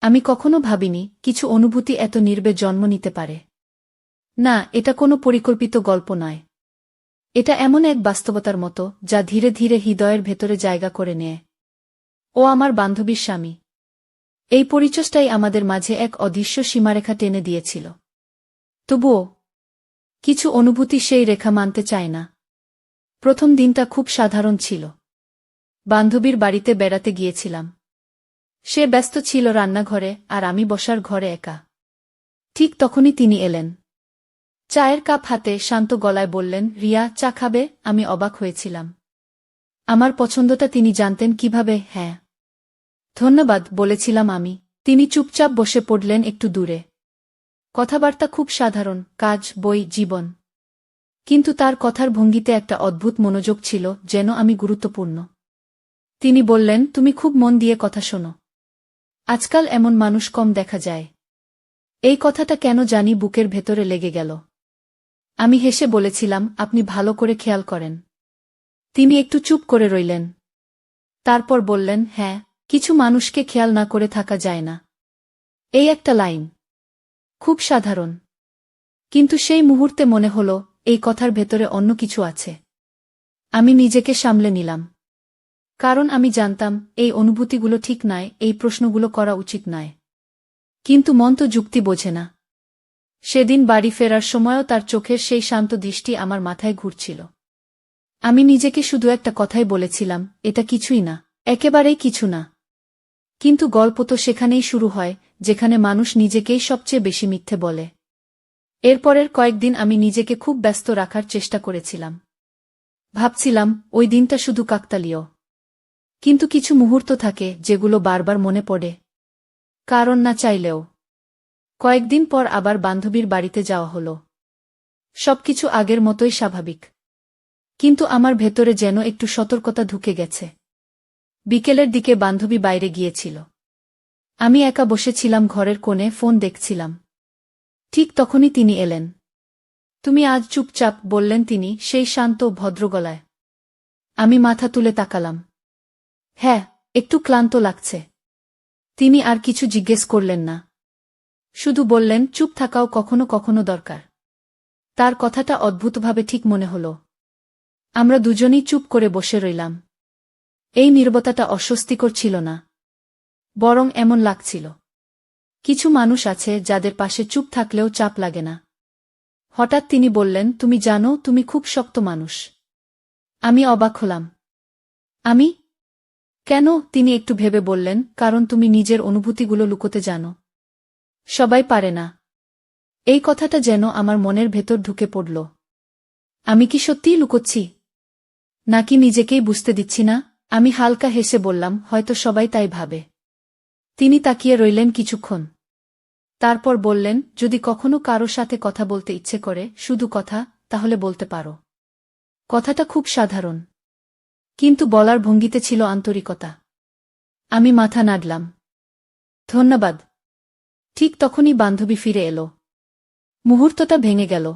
আমি কখনো ভাবিনি কিছু অনুভূতি এত নির্বে জন্ম নিতে পারে। না, এটা কোনো পরিকল্পিত গল্প নয়। এটা এমন এক বাস্তবতার মতো যা ধীরে ধীরে হৃদয়ের ভেতরে জায়গা করে নেয়। ও আমার বান্ধবীর স্বামী। এই পরিচয়টাই আমাদের মাঝে এক অদৃশ্য সীমারেখা টেনে দিয়েছিল। তবুও কিছু অনুভূতি সেই রেখা মানতে চায় না। প্রথম দিনটা খুব সাধারণ ছিল। বান্ধবীর বাড়িতে বেড়াতে গিয়েছিলাম। সে ব্যস্ত ছিল রান্নাঘরে আর আমি বসার ঘরে একা। ঠিক তখনই তিনি এলেন। চায়ের কাপ হাতে শান্ত গলায় বললেন, রিয়া, চা খাবে? আমি অবাক হয়েছিলাম। আমার পছন্দটা তিনি জানতেন কিভাবে? হ্যাঁ, ধন্যবাদ বলেছিলাম আমি। তিনি চুপচাপ বসে পড়লেন একটু দূরে। কথাবার্তা খুব সাধারণ, কাজ, বই, জীবন। কিন্তু তার কথার ভঙ্গিতে একটা অদ্ভুত মনোযোগ ছিল, যেন আমি গুরুত্বপূর্ণ। তিনি বললেন, তুমি খুব মন দিয়ে কথা শোনো। আজকাল এমন মানুষ কম দেখা যায়। এই কথাটা কেন জানি বুকের ভেতরে লেগে গেল। আমি হেসে বলেছিলাম, আপনি ভালো করে খেয়াল করেন। তিনি একটু চুপ করে রইলেন। তারপর বললেন, হ্যাঁ, কিছু মানুষকে খেয়াল না করে থাকা যায় না। এই একটা লাইন। খুব সাধারণ। কিন্তু সেই মুহূর্তে মনে হলো, এই কথার ভেতরে অন্য কিছু আছে। আমি নিজেকে সামলে নিলাম। কারণ আমি জানতাম, এই অনুভূতিগুলো ঠিক নয়, এই প্রশ্নগুলো করা উচিত নয়। কিন্তু মন তো যুক্তি বোঝে না। সেদিন বাড়ি ফেরার সময়ও তার চোখের সেই শান্ত দৃষ্টি আমার মাথায় ঘুরছিল। আমি নিজেকে শুধু একটা কথাই বলেছিলাম, এটা কিছুই না, একেবারেই কিছু না। কিন্তু গল্প তো সেখানেই শুরু হয়, যেখানে মানুষ নিজেকেই সবচেয়ে বেশি মিথ্যে বলে। এরপরের কয়েকদিন আমি নিজেকে খুব ব্যস্ত রাখার চেষ্টা করেছিলাম। ভাবছিলাম, ওই দিনটা শুধু কাকতালীয়। কিন্তু কিছু মুহূর্ত থাকে যেগুলো বারবার মনে পড়ে, কারণ না চাইলেও। কয়েকদিন পর আবার বান্ধবীর বাড়িতে যাওয়া হলো। সবকিছু আগের মতোই স্বাভাবিক। কিন্তু আমার ভেতরে যেন একটু সতর্কতা ঢুকে গেছে। বিকেলের দিকে বান্ধবী বাইরে গিয়েছিল। আমি একা বসেছিলাম ঘরের কোণে, ফোন দেখছিলাম। ঠিক তখনই তিনি এলেন। তুমি আজ চুপচাপ, বললেন তিনি সেই শান্ত ভদ্র গলায়। আমি মাথা তুলে তাকালাম। হ্যাঁ, একটু ক্লান্ত লাগছে। তিনি আর কিছু জিজ্ঞেস করলেন না। শুধু বললেন, চুপ থাকাও কখনো কখনো দরকার। তার কথাটা অদ্ভুতভাবে ঠিক মনে হল। আমরা দুজনেই চুপ করে বসে রইলাম। এই নীরবতাটা অস্বস্তিকর ছিল না, বরং এমন লাগছিল, কিছু মানুষ আছে যাদের পাশে চুপ থাকলেও চাপ লাগে না। হঠাৎ তিনি বললেন, তুমি জানো, তুমি খুব শক্ত মানুষ। আমি অবাক হলাম। আমি? কেন? তিনি একটু ভেবে বললেন, কারণ তুমি নিজের অনুভূতিগুলো লুকোতে জানো। সবাই পারে না। এই কথাটা যেন আমার মনের ভেতর ঢুকে পড়ল। আমি কি সত্যিই লুকোচ্ছি? নাকি নিজেকেই বুঝতে দিচ্ছি না? আমি হালকা হেসে বললাম, হয়তো সবাই তাই ভাবে। তিনি তাকিয়ে রইলেন কিছুক্ষণ। তারপর বললেন, যদি কখনো কারো সাথে কথা বলতে ইচ্ছে করে, শুধু কথা, তাহলে বলতে পারো। কথাটা খুব সাধারণ, কিন্তু বলার ভঙ্গিতে ছিল আন্তরিকতা। আমি মাথা নাড়লাম। ধন্যবাদ। ঠিক তখনই বান্ধবী ফিরে এলো। মুহূর্তটা ভেঙে গেল।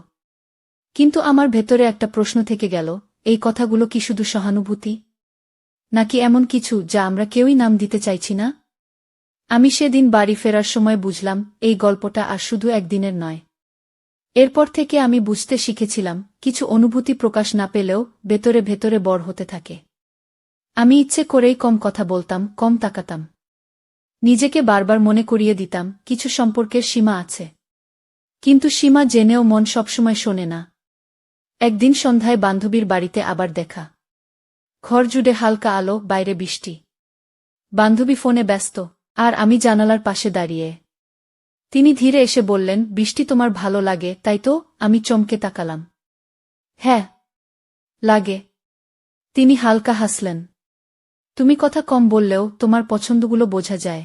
কিন্তু আমার ভেতরে একটা প্রশ্ন থেকে গেল, এই কথাগুলো কি শুধু সহানুভূতি? নাকি এমন কিছু যা আমরা কেউই নাম দিতে চাইছি না? আমি সেদিন বাড়ি ফেরার সময় বুঝলাম, এই গল্পটা আর শুধু একদিনের নয়। এরপর থেকে আমি বুঝতে শিখেছিলাম, কিছু অনুভূতি প্রকাশ না পেলেও ভেতরে ভেতরে বড় হতে থাকে। আমি ইচ্ছে করেই কম কথা বলতাম, কম তাকাতাম। নিজেকে বারবার মনে করিয়ে দিতাম, কিছু সম্পর্কের সীমা আছে। কিন্তু সীমা জেনেও মন সবসময় শোনে না। একদিন সন্ধ্যায় বান্ধবীর বাড়িতে আবার দেখা। ঘর জুড়ে হালকা আলো, বাইরে বৃষ্টি। বান্ধবী ফোনে ব্যস্ত, আর আমি জানালার পাশে দাঁড়িয়ে। তিনি ধীরে এসে বললেন, বৃষ্টি তোমার ভালো লাগে, তাই তো? আমি চমকে তাকালাম। হ্যাঁ, লাগে। তিনি হালকা হাসলেন। তুমি কথা কম বললেও তোমার পছন্দগুলো বোঝা যায়।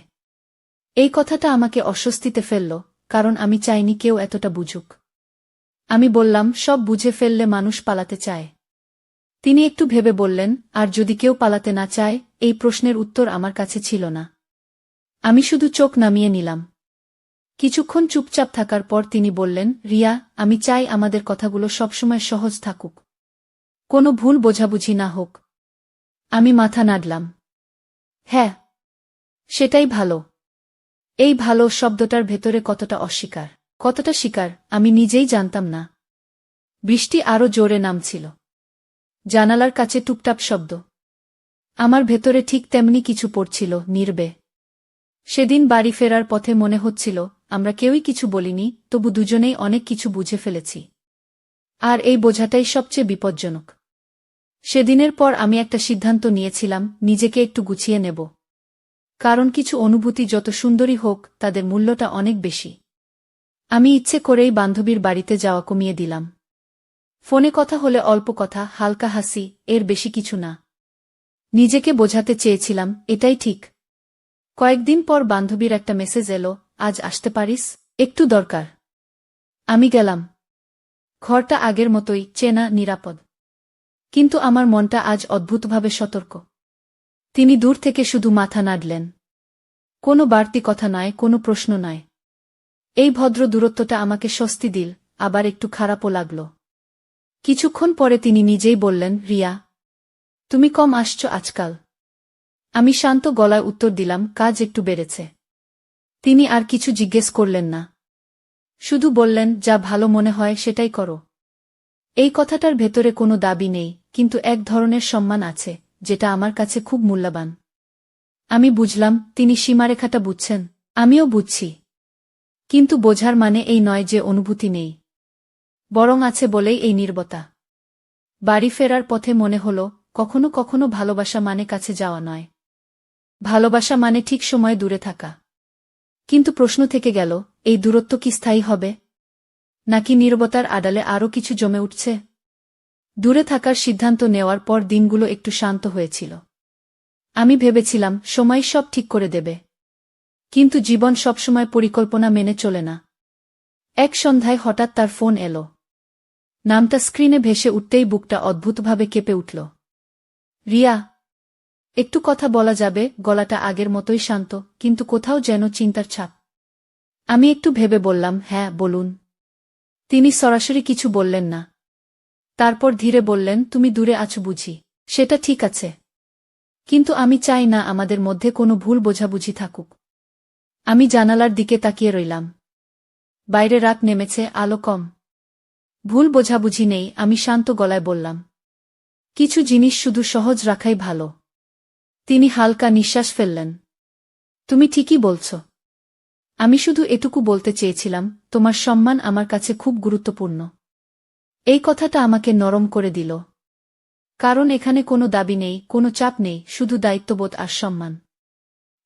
এই কথাটা আমাকে অস্বস্তিতে ফেলল, কারণ আমি চাইনি কেউ এতটা বুঝুক। আমি বললাম, সব বুঝে ফেললে মানুষ পালাতে চায়। তিনি একটু ভেবে বললেন, আর যদি কেউ পালাতে না চায়? এই প্রশ্নের উত্তর আমার কাছে ছিল না। আমি শুধু চোখ নামিয়ে নিলাম। কিছুক্ষণ চুপচাপ থাকার পর তিনি বললেন, রিয়া, আমি চাই আমাদের কথাগুলো সবসময় সহজ থাকুক। কোনো ভুল বোঝাবুঝি না হোক। আমি মাথা নাড়লাম। হ্যাঁ, সেটাই ভালো। এই ভালো শব্দটার ভেতরে কতটা অস্বীকার, কতটা স্বীকার আমি নিজেই জানতাম না। বৃষ্টি আরও জোরে নামছিল। জানালার কাছে টুপটাপ শব্দ। আমার ভেতরে ঠিক তেমনি কিছু পড়ছিল, নীরবে। সেদিন বাড়ি ফেরার পথে মনে হচ্ছিল আমরা কেউই কিছু বলিনি, তবু দুজনেই অনেক কিছু বুঝে ফেলেছি। আর এই বোঝাটাই সবচেয়ে বিপজ্জনক। সেদিনের পর আমি একটা সিদ্ধান্ত নিয়েছিলাম, নিজেকে একটু গুছিয়ে নেব। কারণ কিছু অনুভূতি যত সুন্দরী হোক, তাদের মূল্যটা অনেক বেশি। আমি ইচ্ছে করেই বান্ধবীর বাড়িতে যাওয়া কমিয়ে দিলাম। ফোনে কথা হলে অল্প কথা, হালকা হাসি, এর বেশি কিছু না। নিজেকে বোঝাতে চেয়েছিলাম এটাই ঠিক। কয়েকদিন পর বান্ধবীর একটা মেসেজ এলো, আজ আসতে পারিস, একটু দরকার। আমি গেলাম। ঘরটা আগের মতোই, চেনা, নিরাপদ। কিন্তু আমার মনটা আজ অদ্ভুতভাবে সতর্ক। তিনি দূর থেকে শুধু মাথা নাড়লেন। কোনো বাড়তি কথা নয়, কোনো প্রশ্ন নয়। এই ভদ্র দূরত্বটা আমাকে স্বস্তি দিল, আবার একটু খারাপও লাগল। কিছুক্ষণ পরে তিনি নিজেই বললেন, রিয়া, তুমি কম আসছো আজকাল। আমি শান্ত গলায় উত্তর দিলাম, কাজ একটু বেড়েছে। তিনি আর কিছু জিজ্ঞেস করলেন না। শুধু বললেন, যা ভালো মনে হয় সেটাই করো। এই কথাটার ভেতরে কোনো দাবি নেই, কিন্তু এক ধরনের সম্মান আছে, যেটা আমার কাছে খুব মূল্যবান। আমি বুঝলাম তিনি সীমারেখাটা বুঝছেন, আমিও বুঝছি। কিন্তু বোঝার মানে এই নয় যে অনুভূতি নেই। বরং আছে বলেই এই নীরবতা। বাড়ি ফেরার পথে মনে হল, কখনো কখনো ভালোবাসা মানে কাছে যাওয়া নয়। ভালোবাসা মানে ঠিক সময়ে দূরে থাকা। কিন্তু প্রশ্ন থেকে গেল, এই দূরত্ব কি স্থায়ী হবে? নাকি নীরবতার আড়ালে আরও কিছু জমে উঠছে? দূরে থাকার সিদ্ধান্ত নেওয়ার পর দিনগুলো একটু শান্ত হয়েছিল। আমি ভেবেছিলাম সময় সব ঠিক করে দেবে। কিন্তু জীবন সবসময় পরিকল্পনা মেনে চলে না। এক সন্ধ্যায় হঠাৎ তার ফোন এলো। নামটা স্ক্রিনে ভেসে উঠতেই বুকটা অদ্ভুতভাবে কেঁপে উঠল। রিয়া। একটু কথা বলা যাবে? গলাটা আগের মতোই শান্ত, কিন্তু কোথাও যেন চিন্তার ছাপ। আমি একটু ভেবে বললাম, হ্যাঁ বলুন। তিনি সরাসরি কিছু বললেন না। তারপর ধীরে বললেন, তুমি দূরে আছো বুঝি? সেটা ঠিক আছে। কিন্তু আমি চাই না আমাদের মধ্যে কোনো ভুল বোঝাবুঝি থাকুক। আমি জানালার দিকে তাকিয়ে রইলাম। বাইরে রাত নেমেছে, আলো কম। ভুল বোঝাবুঝি নেই, আমি শান্ত গলায় বললাম। কিছু জিনিস শুধু সহজ রাখাই ভালো। তিনি হালকা নিঃশ্বাস ফেললেন। তুমি ঠিকই বলছ। আমি শুধু এটুকু বলতে চেয়েছিলাম, তোমার সম্মান আমার কাছে খুব গুরুত্বপূর্ণ। এই কথাটা আমাকে নরম করে দিল। কারণ এখানে কোনো দাবি নেই, কোনো চাপ নেই, শুধু দায়িত্ববোধ আর সম্মান।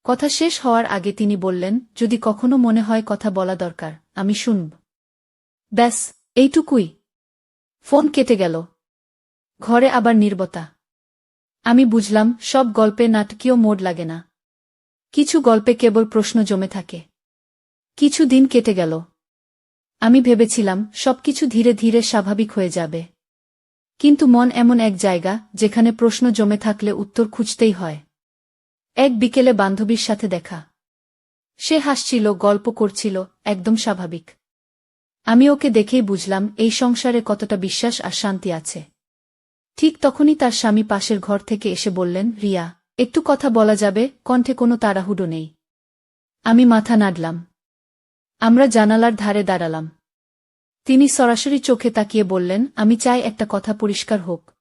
কথা শেষ হওয়ার আগে তিনি বললেন, যদি কখনো মনে হয় কথা বলা দরকার, আমি শুনব। ব্যাস, এইটুকুই। ফোন কেটে গেল। ঘরে আবার নীরবতা। আমি বুঝলাম, সব গল্পে নাটকীয় মোড় লাগে না। কিছু গল্পে কেবল প্রশ্ন জমে থাকে। কিছু দিন কেটে গেল। আমি ভেবেছিলাম সবকিছু ধীরে ধীরে স্বাভাবিক হয়ে যাবে। কিন্তু মন এমন এক জায়গা, যেখানে প্রশ্ন জমে থাকলে উত্তর খুঁজতেই হয়। এক বিকেলে বান্ধবীর সাথে দেখা। সে হাসছিল, গল্প করছিল, একদম স্বাভাবিক। আমি ওকে দেখেই বুঝলাম এই সংসারে কতটা বিশ্বাস আর শান্তি আছে। ঠিক তখনই তার স্বামী পাশের ঘর থেকে এসে বললেন, রিয়া, একটু কথা বলা যাবে? কণ্ঠে কোনো তাড়াহুড়ো নেই। আমি মাথা নাড়লাম। আমরা জানালার ধারে দাঁড়ালাম। তিনি সরাসরি চোখে তাকিয়ে বললেন, আমি চাই একটা কথা পরিষ্কার হোক।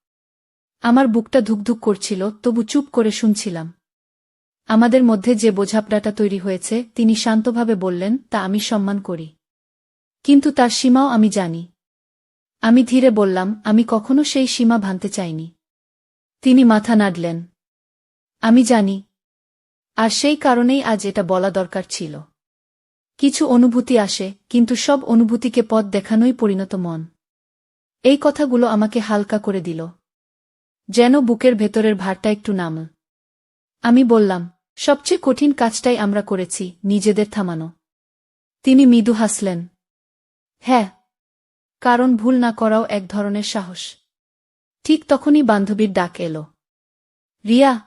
আমার বুকটা ধুকধুক করছিল, তবু চুপ করে শুনছিলাম। আমাদের মধ্যে যে বোঝাপড়াটা তৈরি হয়েছে, তিনি শান্তভাবে বললেন, তা আমি সম্মান করি। কিন্তু তার সীমাও আমি জানি। আমি ধীরে বললাম, আমি কখনো সেই সীমা ভাঙতে চাইনি। তিনি মাথা নাড়লেন। আমি জানি। আর সেই কারণেই আজ এটা বলা দরকার ছিল। কিছু অনুভূতি আসে, কিন্তু সব অনুভূতিকে পথ দেখানোই পরিণত মন। এই কথাগুলো আমাকে হালকা করে দিল। যেন বুকের ভেতরের ভারটা একটু নামল। আমি বললাম, সবচেয়ে কঠিন কাজটাই আমরা করেছি, নিজেদের থামানো। তিনি মৃদু হাসলেন। হ্যাঁ। কারণ ভুল না করাও এক ধরনের সাহস। ঠিক তখনই বান্ধবীর ডাক এলো। রিয়া,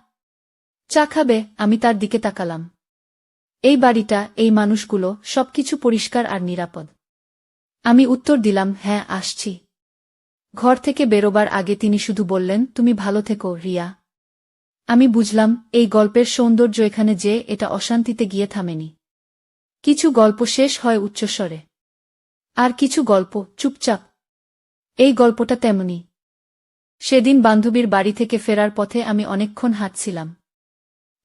চা খাবে? আমি তার দিকে তাকালাম। এই বাড়িটা, এই মানুষগুলো, সবকিছু পরিষ্কার আর নিরাপদ। আমি উত্তর দিলাম, হ্যাঁ আসছি। ঘর থেকে বেরোবার আগে তিনি শুধু বললেন, তুমি ভালো থেকো রিয়া। আমি বুঝলাম, এই গল্পের সৌন্দর্য এখানে যে এটা অশান্তিতে গিয়ে থামেনি। কিছু গল্প শেষ হয় উচ্চস্বরে, আর কিছু গল্প চুপচাপ। এই গল্পটা তেমনি। সেদিন বান্ধবীর বাড়ি থেকে ফেরার পথে আমি অনেকক্ষণ হাঁটছিলাম।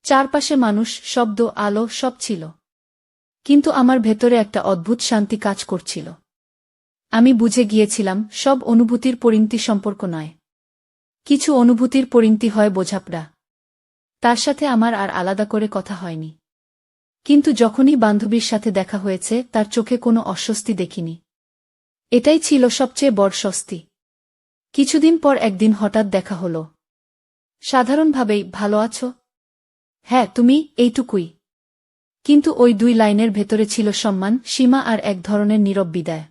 চারপাশে মানুষ, শব্দ, আলো সব ছিল, কিন্তু আমার ভেতরে একটা অদ্ভুত শান্তি কাজ করছিল। আমি বুঝে গিয়েছিলাম সব অনুভূতির পরিণতি সম্পর্ক নয়। কিছু অনুভূতির পরিণতি হয় বোঝাপড়া। তার সাথে আমার আর আলাদা করে কথা হয়নি, কিন্তু যখনই বান্ধবীর সাথে দেখা হয়েছে তার চোখে কোনো অস্বস্তি দেখিনি। এটাই ছিল সবচেয়ে বড় স্বস্তি। কিছুদিন পর একদিন হঠাৎ দেখা হল। সাধারণভাবেই, ভালো আছো? হ্যাঁ, তুমি? এইটুকুই। কিন্তু ওই 2 লাইনের ভেতরে ছিল সম্মান, সীমা আর এক ধরনের নীরব বিদায়।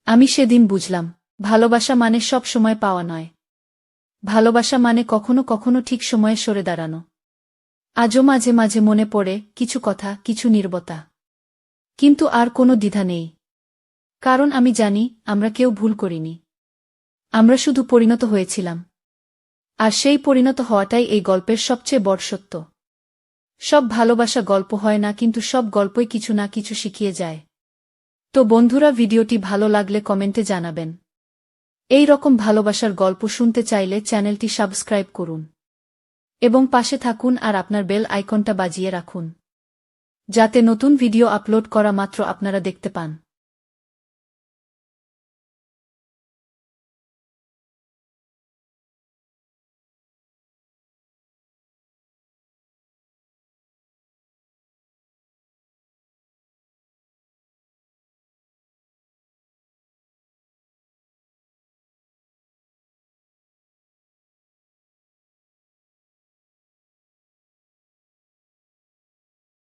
আমি সেদিন বুঝলাম, ভালোবাসা মানে সব সময় পাওয়া নয়। ভালোবাসা মানে কখনো কখনো ঠিক সময়ে সরে দাঁড়ানো। আজও মাঝে মাঝে মনে পড়ে কিছু কথা, কিছু নীরবতা। কিন্তু আর কোনো দ্বিধা নেই। কারণ আমি জানি, আমরা কেউ ভুল করিনি। আমরা শুধু পরিণত হয়েছিলাম। আর সেই পরিণত হওয়াটাই এই গল্পের সবচেয়ে বড় সত্য। সব ভালোবাসা গল্প হয় না, কিন্তু সব গল্পই কিছু না কিছু শিখিয়ে যায়। তো বন্ধুরা, ভিডিওটি ভালো লাগলে কমেন্টে জানাবেন। এই রকম ভালোবাসার গল্প শুনতে চাইলে চ্যানেলটি সাবস্ক্রাইব করুন এবং পাশে থাকুন আর আপনার বেল আইকনটা বাজিয়ে রাখুন, যাতে নতুন ভিডিও আপলোড করা মাত্র আপনারা দেখতে পান।